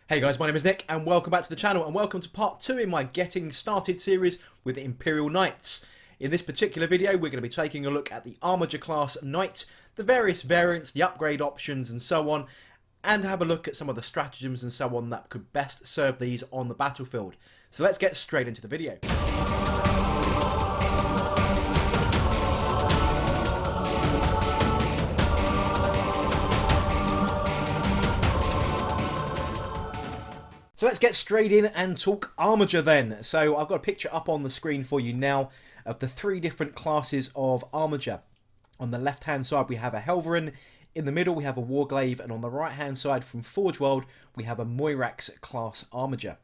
Hey guys, my name is Nick and welcome back to the channel and welcome to part 2 in my Getting Started series with Imperial Knights. In this particular video we're going to be taking a look at the Armiger class Knight, the various variants, the upgrade options and so on, and have a look at some of the stratagems and so on that could best serve these on the battlefield. So let's get straight into the video. So let's get straight in and talk Armiger then. So I've got a picture up on the screen for you now of the 3 different classes of Armiger. On the left hand side we have a helvering, in the middle we have a warglaive, and on the right hand side from Forge World we have a Moirax class Armiger.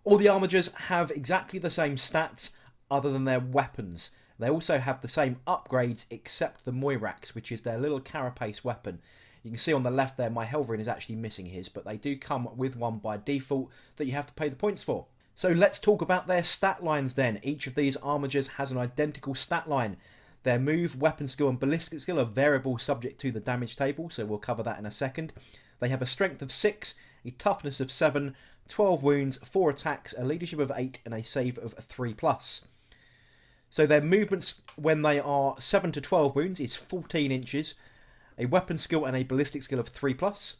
All the Armigers have exactly the same stats other than their weapons. They also have the same upgrades except the Moirax, which is their little carapace weapon. You can see on the left there my helvering is actually missing his, but they do come with one by default that you have to pay the points for. So let's talk about their stat lines then. Each of these Armigers has an identical stat line. Their move, weapon skill and ballistic skill are variable subject to the damage table, so we'll cover that in a second. They have a strength of 6, a toughness of 7, 12 wounds, 4 attacks, a leadership of 8 and a save of 3+. So their movements when they are 7 to 12 wounds is 14 inches. A weapon skill and a ballistic skill of 3+.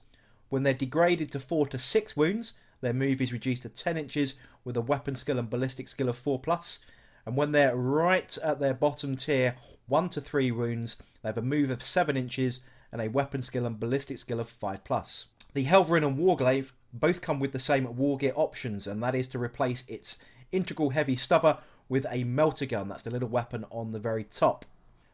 When they're degraded to 4 to 6 wounds, their move is reduced to 10 inches with a weapon skill and ballistic skill of 4+. And when they're right at their bottom tier, 1 to 3 wounds, they have a move of 7 inches and a weapon skill and ballistic skill of 5+. The helvering and warglaive both come with the same war gear options, and that is to replace its integral heavy stubber with a melter gun. That's the little weapon on the very top.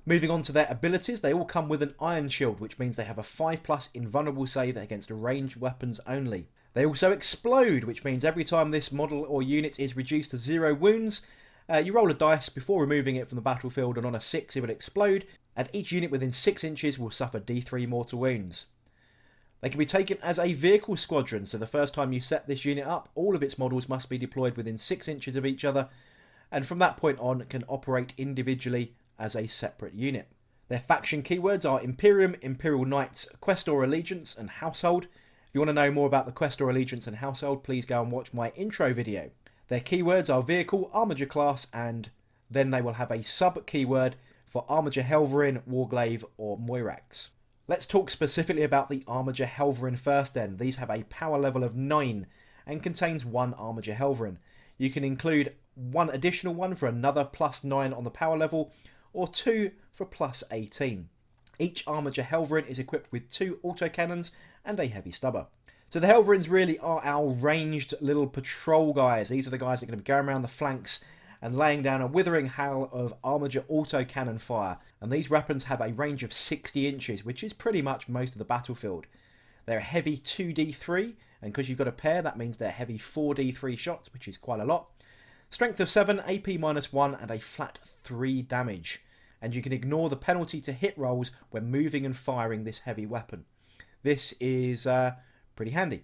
Moving on to their abilities, they all come with an iron shield, which means they have a 5+ invulnerable save against ranged weapons only. They also explode, which means every time this model or unit is reduced to 0 wounds, you roll a dice before removing it from the battlefield, and on a 6 it will explode, and each unit within 6 inches will suffer D3 mortal wounds. They can be taken as a vehicle squadron, so the first time you set this unit up, all of its models must be deployed within 6 inches of each other, and from that point on can operate individually as a separate unit. Their faction keywords are Imperium, Imperial Knights, Quest or Allegiance and Household. If you want to know more about the Quest or Allegiance and Household, please go and watch my intro video. Their keywords are Vehicle, Armiger class, and then they will have a sub-keyword for Armiger Helvering, Warglaive or Moirax. Let's talk specifically about the Armiger Helvering first then. These have a power level of 9 and contains 1 Armiger Helvering. You can include one additional one for another +9 on the power level, or 2 for +18. Each Armiger Helvering is equipped with 2 autocannons and a heavy stubber. So the Helverings really are our ranged little patrol guys. These are the guys that are going to be going around the flanks and laying down a withering hail of Armiger autocannon fire. And these weapons have a range of 60 inches, which is pretty much most of the battlefield. They're heavy 2d3, and because you've got a pair, that means they're heavy 4d3 shots, which is quite a lot. Strength of 7, AP -1, and a flat 3 damage. And you can ignore the penalty to hit rolls when moving and firing this heavy weapon. This is pretty handy.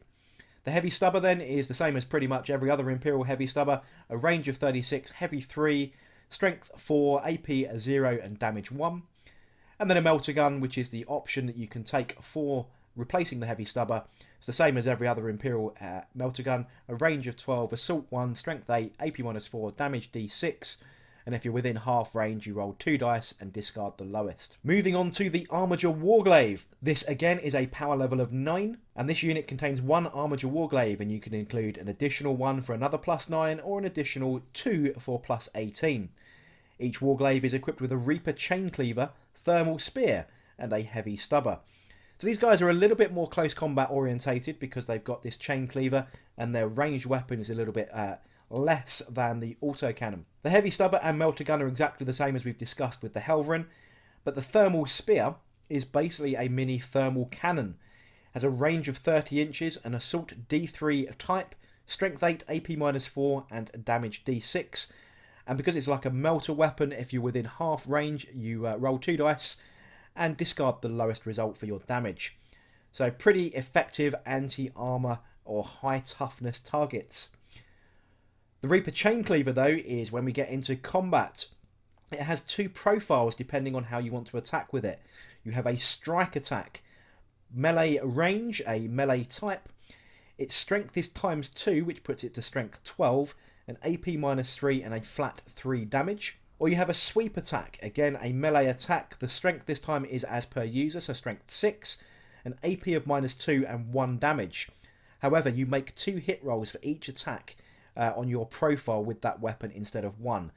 The heavy stubber then is the same as pretty much every other Imperial heavy stubber. A range of 36, heavy 3, strength 4, AP 0 and damage 1. And then a melter gun, which is the option that you can take for replacing the heavy stubber. It's the same as every other Imperial melter gun. A range of 12, assault 1, strength 8, AP -4, damage D6. And if you're within half range, you roll 2 dice and discard the lowest. Moving on to the Armiger Warglaive. This again is a power level of 9, and this unit contains 1 Armiger Warglaive, and you can include an additional 1 for another +9 or an additional 2 for +18. Each Warglaive is equipped with a Reaper chain cleaver, thermal spear, and a heavy stubber. So these guys are a little bit more close combat orientated because they've got this chain cleaver, and their ranged weapon is a little bit less than the autocannon. The heavy stubber and melter gun are exactly the same as we've discussed with the helvering, but the thermal spear is basically a mini thermal cannon. It has a range of 30 inches, an assault D3 type, strength 8, AP -4 and damage D6. And because it's like a melter weapon, if you're within half range, you roll 2 dice and discard the lowest result for your damage. So pretty effective anti-armor or high toughness targets. The Reaper chain cleaver though is when we get into combat. It has 2 profiles depending on how you want to attack with it. You have a strike attack, melee range, a melee type. Its strength is ×2, which puts it to strength 12, an AP -3 and a flat 3 damage. Or you have a sweep attack, again a melee attack. The strength this time is as per user, so strength 6, an AP of -2 and 1 damage. However, you make 2 hit rolls for each attack on your profile with that weapon instead of 1.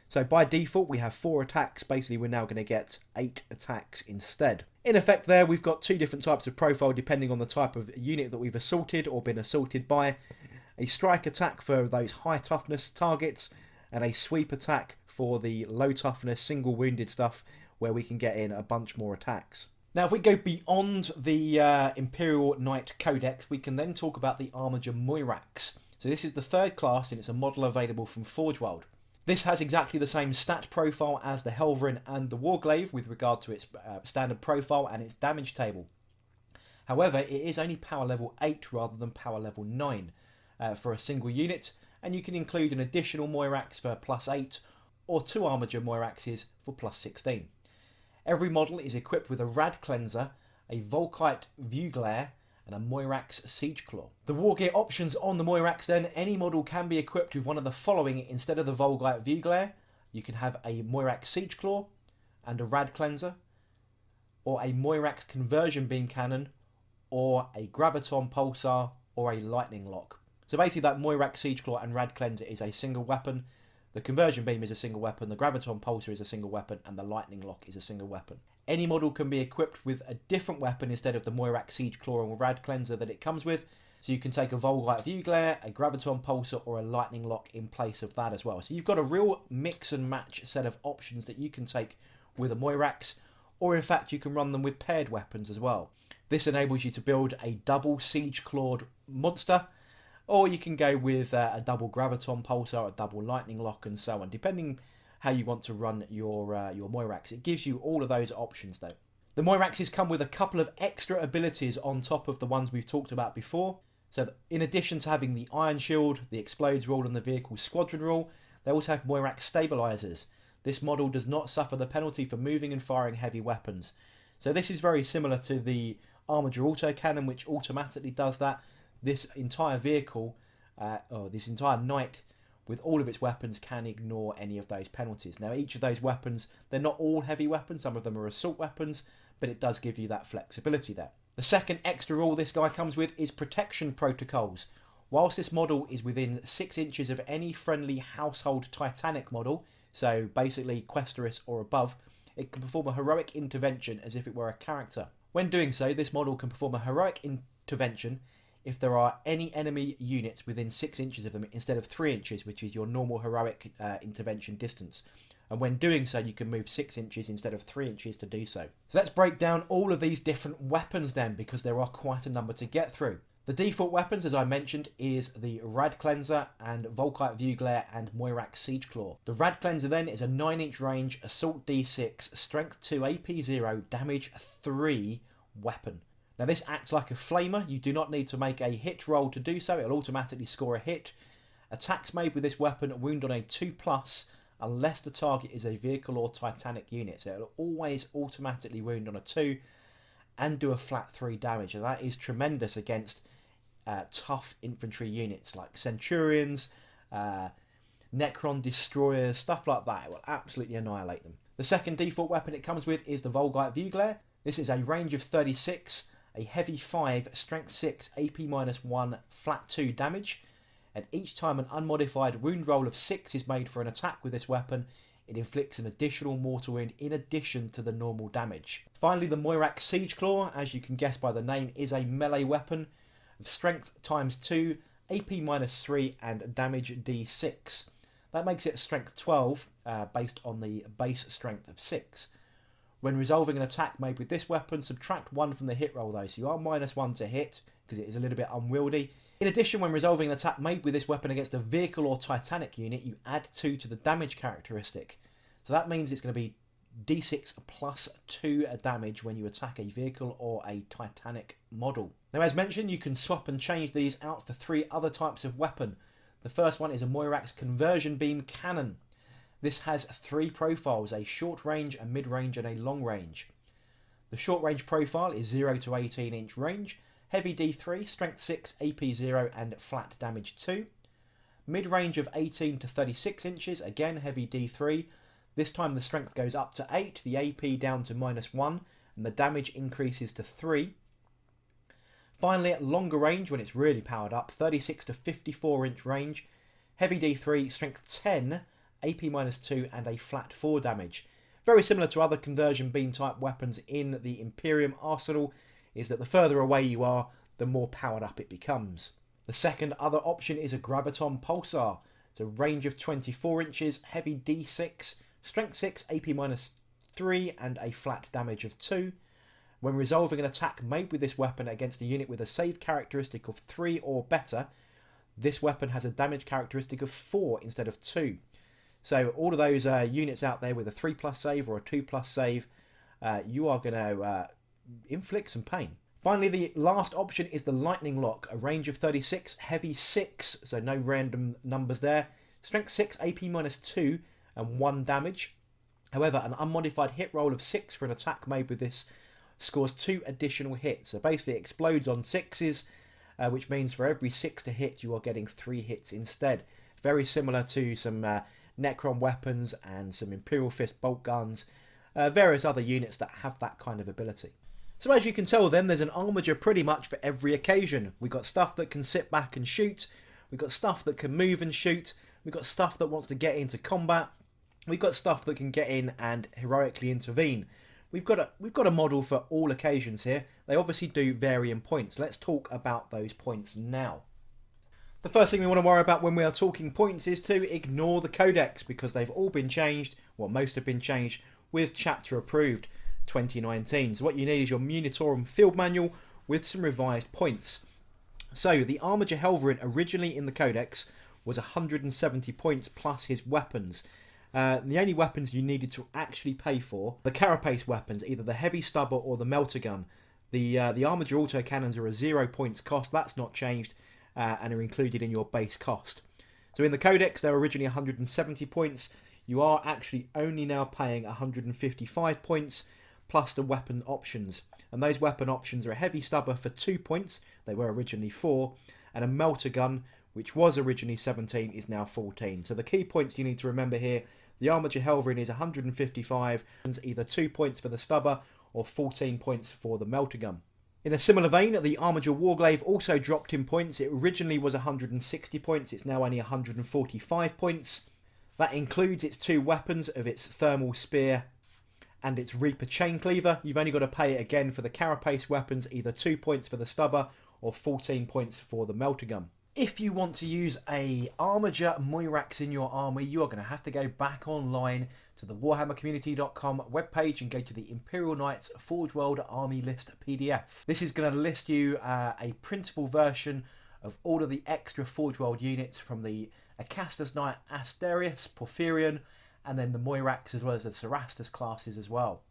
So by default we have 4 attacks. Basically we're now going to get 8 attacks instead. In effect there we've got 2 different types of profile depending on the type of unit that we've assaulted or been assaulted by. A strike attack for those high toughness targets and a sweep attack for the low toughness single wounded stuff where we can get in a bunch more attacks. Now if we go beyond the Imperial Knight Codex, we can then talk about the Armiger Moirax. So this is the 3rd class and it's a model available from Forge World. This has exactly the same stat profile as the helvering and the warglaive with regard to its standard profile and its damage table. However, it is only power level 8 rather than power level 9 for a single unit, and you can include an additional Moirax for +8 or 2 Armiger Moiraxes for +16. Every model is equipped with a Rad Cleanser, a Volkite View Glare, and a Moirax Siege Claw. The war gear options on the Moirax then, any model can be equipped with one of the following instead of the Volkite View Glare. You can have a Moirax Siege Claw and a Rad Cleanser, or a Moirax Conversion Beam Cannon, or a Graviton Pulsar, or a Lightning Lock. So basically that Moirax Siege Claw and Rad Cleanser is a single weapon, the Conversion Beam is a single weapon, the Graviton Pulsar is a single weapon, and the Lightning Lock is a single weapon. Any model can be equipped with a different weapon instead of the Moirax Siege Claw or Rad Cleanser that it comes with. So you can take a Volkite View Glare, a Graviton Pulsar, or a Lightning Lock in place of that as well. So you've got a real mix and match set of options that you can take with a Moirax, or in fact you can run them with paired weapons as well. This enables you to build a double Siege Clawed monster, or you can go with a double Graviton Pulsar, a double Lightning Lock, and so on, depending how you want to run your Moirax. It gives you all of those options though. The Moiraxes come with a couple of extra abilities on top of the ones we've talked about before. So in addition to having the Iron Shield, the Explodes rule and the Vehicle Squadron rule, they also have Moirax Stabilizers. This model does not suffer the penalty for moving and firing heavy weapons. So this is very similar to the Armiger Autocannon, which automatically does that. This entire vehicle, or this entire knight, with all of its weapons can ignore any of those penalties. Now each of those weapons, they're not all heavy weapons, some of them are assault weapons, but it does give you that flexibility there. The second extra rule this guy comes with is protection protocols. Whilst this model is within 6 inches of any friendly household Titanic model, so basically Questorus or above, it can perform a heroic intervention as if it were a character. When doing so, this model can perform a heroic intervention if there are any enemy units within 6 inches of them instead of 3 inches, which is your normal heroic intervention distance. And when doing so, you can move 6 inches instead of 3 inches to do so. So let's break down all of these different weapons then, because there are quite a number to get through. The default weapons, as I mentioned, is the Rad Cleanser and Volkite View Glare and Moirax Siege Claw. The Rad Cleanser then is a 9-inch range, Assault D6, Strength 2, AP 0, Damage 3 weapon. Now this acts like a flamer. You do not need to make a hit roll to do so. It'll automatically score a hit. Attacks made with this weapon wound on a 2+, unless the target is a vehicle or Titanic unit. So it'll always automatically wound on a 2 and do a flat 3 damage. And that is tremendous against tough infantry units like Centurions, Necron Destroyers, stuff like that. It will absolutely annihilate them. The second default weapon it comes with is the Volkite View Glare. This is a range of 36, a heavy 5, strength 6, AP -1, flat 2 damage. And each time an unmodified wound roll of 6 is made for an attack with this weapon, it inflicts an additional mortal wound in addition to the normal damage. Finally, the Moirax Siege Claw, as you can guess by the name, is a melee weapon of strength ×2, AP -3, and damage D6. That makes it strength 12, based on the base strength of 6. When resolving an attack made with this weapon, subtract 1 from the hit roll though, so you are -1 to hit, because it is a little bit unwieldy. In addition, when resolving an attack made with this weapon against a vehicle or Titanic unit, you add 2 to the damage characteristic. So that means it's going to be D6 +2 damage when you attack a vehicle or a Titanic model. Now as mentioned, you can swap and change these out for 3 other types of weapon. The first one is a Moirax Conversion Beam Cannon. This has 3 profiles, a short range, a mid range and a long range. The short range profile is 0 to 18 inch range, Heavy D3, strength 6, AP 0 and flat damage 2. Mid-range of 18 to 36 inches, again heavy D3. This time the strength goes up to 8, the AP down to -1, and the damage increases to 3. Finally, at longer range, when it's really powered up, 36 to 54 inch range, heavy D3, strength 10, AP -2 and a flat 4 damage. Very similar to other conversion beam type weapons in the Imperium arsenal, is that the further away you are, the more powered up it becomes. The second other option is a graviton pulsar. It's a range of 24 inches, heavy D6, strength 6, AP -3 and a flat damage of 2. When resolving an attack made with this weapon against a unit with a save characteristic of 3 or better, this weapon has a damage characteristic of 4 instead of 2. So all of those units out there with a 3+ save or a 2+ save, you are going to inflict some pain. Finally, the last option is the lightning lock, a range of 36, heavy 6, so no random numbers there, strength 6, AP -2 and 1 damage. However, an unmodified hit roll of 6 for an attack made with this scores 2 additional hits. So basically it explodes on 6s, which means for every 6 to hit you are getting 3 hits instead. Very similar to some Necron weapons and some Imperial Fist bolt guns, various other units that have that kind of ability. So as you can tell then, there's an Armiger pretty much for every occasion. We've got stuff that can sit back and shoot, we've got stuff that can move and shoot, we've got stuff that wants to get into combat, we've got stuff that can get in and heroically intervene. We've got a model for all occasions here. They obviously do vary in points. Let's talk about those points now. The first thing we want to worry about when we are talking points is to ignore the codex, because they've all been changed, well most have been changed, with chapter approved 2019. So what you need is your Munitorum field manual with some revised points. So the Armiger Helvering originally in the codex was 170 points plus his weapons. The only weapons you needed to actually pay for, the carapace weapons, either the heavy stubber or the melter gun. The Armiger autocannons are a 0 points cost, that's not changed, and are included in your base cost. So in the codex they were originally 170 points, you are actually only now paying 155 points, plus the weapon options. And those weapon options are a heavy stubber for 2 points, they were originally 4, and a melter gun, which was originally 17, is now 14. So the key points you need to remember here, the Armiger Helvering is 155, either 2 points for the stubber or 14 points for the melter gun. In a similar vein, the Armiger Warglaive also dropped in points. It originally was 160 points, it's now only 145 points. That includes its 2 weapons of its thermal spear and its Reaper chain cleaver. You've only got to pay again for the carapace weapons, either 2 points for the stubber or 14 points for the melter gun. If you want to use a Armiger Moirax in your army, you are going to have to go back online to the warhammercommunity.com webpage and go to the Imperial Knights Forge World Army List PDF. This is going to list you a printable version of all of the extra Forge World units from the Acastus Knight Asterius, Porphyrion, and then the Moirax, as well as the Cerastus classes as well.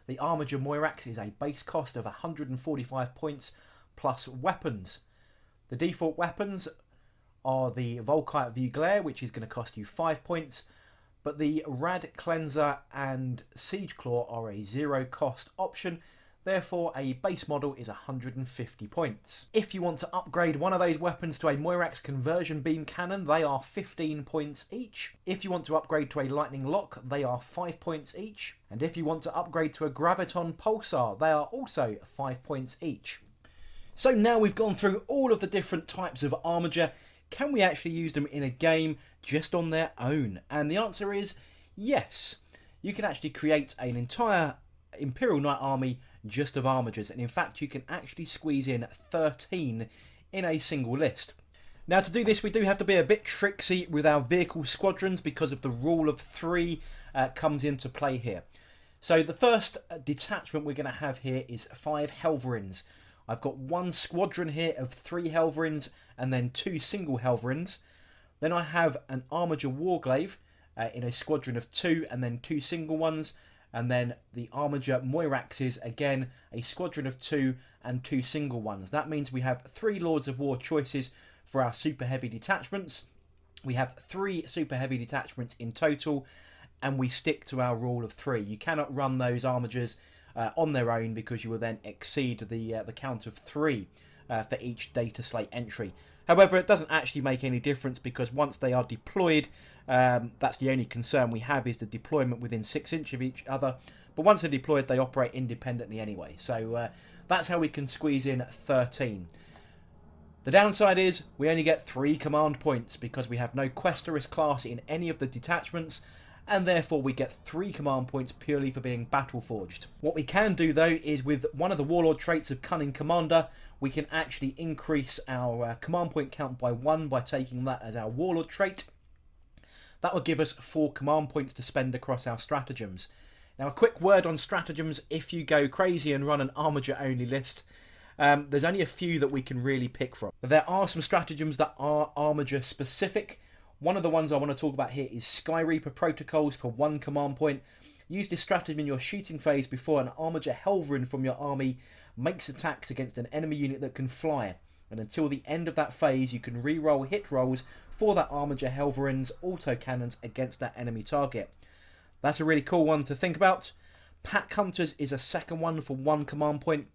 The Armiger Moirax is a base cost of 145 points plus weapons. The default weapons are the Volkite View Glare, which is going to cost you 5 points, but the Rad Cleanser and Siege Claw are a 0 cost option, therefore a base model is 150 points. If you want to upgrade one of those weapons to a Moirax conversion beam cannon, they are 15 points each. If you want to upgrade to a lightning lock, they are 5 points each. And if you want to upgrade to a graviton pulsar, they are also 5 points each. So now we've gone through all of the different types of Armiger, can we actually use them in a game just on their own? And the answer is yes. You can actually create an entire Imperial Knight army just of Armigers, and in fact you can actually squeeze in 13 in a single list. Now to do this we do have to be a bit tricksy with our vehicle squadrons because of the rule of 3 comes into play here. So the first detachment we're going to have here is 5 helverings. I've got one squadron here of 3 helverings and then 2 single helverings. Then I have an Armiger Warglaive in a squadron of 2 and then 2 single ones. And then the Armiger Moiraxes, again, a squadron of 2 and 2 single ones. That means we have 3 Lords of War choices for our super heavy detachments. We have 3 super heavy detachments in total, and we stick to our rule of 3. You cannot run those Armigers on their own, because you will then exceed the count of 3 for each data slate entry. However, it doesn't actually make any difference, because once they are deployed, that's the only concern we have, is the deployment within 6 inches of each other. But once they're deployed, they operate independently anyway. So that's how we can squeeze in 13. The downside is we only get 3 command points, because we have no Questorist class in any of the detachments, and therefore we get 3 command points purely for being battle forged. What we can do though is, with one of the warlord traits of Cunning Commander, we can actually increase our command point count by 1 by taking that as our warlord trait. That will give us 4 command points to spend across our stratagems. Now, a quick word on stratagems. If you go crazy and run an Armiger only list, there's only a few that we can really pick from. There are some stratagems that are Armiger specific. One of the ones I want to talk about here is Sky Reaper protocols for 1 command point. Use this stratagem in your shooting phase before an Armiger helvering from your army makes attacks against an enemy unit that can fly. And until the end of that phase, you can re-roll hit rolls for that Armiger helvering's autocannons against that enemy target. That's a really cool one to think about. Pack Hunters is a second one for 1 command point.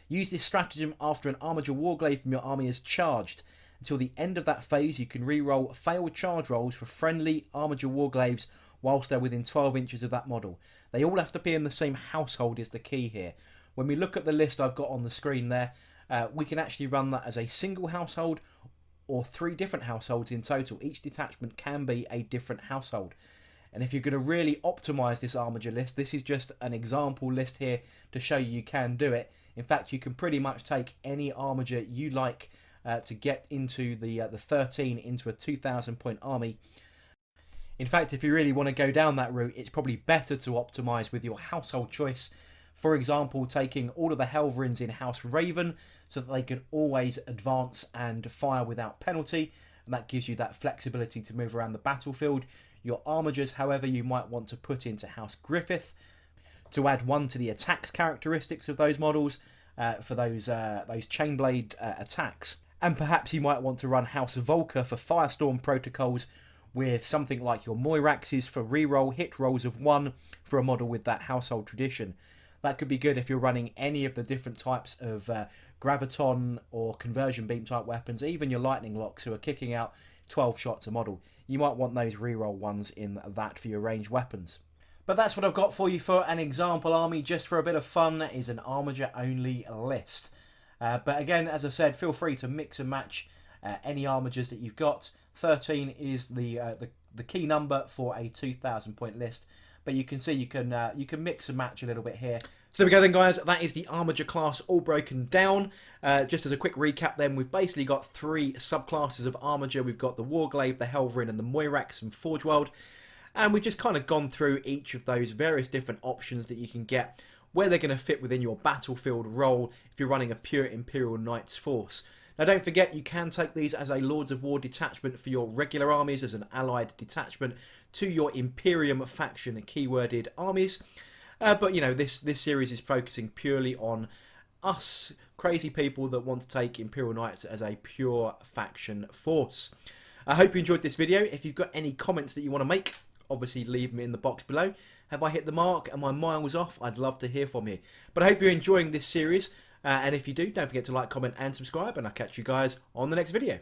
Use this stratagem after an Armiger Warglaive from your army is charged. Until the end of that phase, you can re-roll failed charge rolls for friendly Armiger Warglaives whilst they're within 12 inches of that model. They all have to be in the same household is the key here. When we look at the list I've got on the screen there, we can actually run that as a single household or 3 different households in total. Each detachment can be a different household. And if you're going to really optimize this Armiger list, this is just an example list here to show you can do it. In fact, you can pretty much take any Armiger you like to get into the 13 into a 2,000 point army. In fact, if you really want to go down that route, it's probably better to optimize with your household choice. For example, taking all of the helverings in House Raven so that they can always advance and fire without penalty, and that gives you that flexibility to move around the battlefield. Your Armigers, however, you might want to put into House Griffith to add 1 to the attacks characteristics of those models for those chainblade attacks. And perhaps you might want to run House Volker for Firestorm protocols, with something like your Moiraxes for reroll hit rolls of 1 for a model with that household tradition. That could be good if you're running any of the different types of graviton or conversion beam type weapons, even your lightning locks who are kicking out 12 shots a model. You might want those reroll ones in that for your ranged weapons. But that's what I've got for you for an example army, just for a bit of fun. That is an Armiger only list. But again, as I said, feel free to mix and match any Armigers that you've got. 13 is the key number for a 2,000 point list. But you can see you can mix and match a little bit here. So there we go then, guys. That is the Armiger class all broken down. Just as a quick recap then, we've basically got 3 subclasses of Armiger. We've got the Warglaive, the Helverin and the Moirax from Forge World. And we've just kind of gone through each of those various different options that you can get, where they're going to fit within your battlefield role if you're running a pure Imperial Knights force. Now don't forget, you can take these as a Lords of War detachment for your regular armies, as an allied detachment to your Imperium faction keyworded armies. But you know, this series is focusing purely on us crazy people that want to take Imperial Knights as a pure faction force. I hope you enjoyed this video. If you've got any comments that you want to make, obviously leave them in the box below. Have I hit the mark? Am I miles off? I'd love to hear from you. But I hope you're enjoying this series. And if you do, don't forget to like, comment and subscribe. And I'll catch you guys on the next video.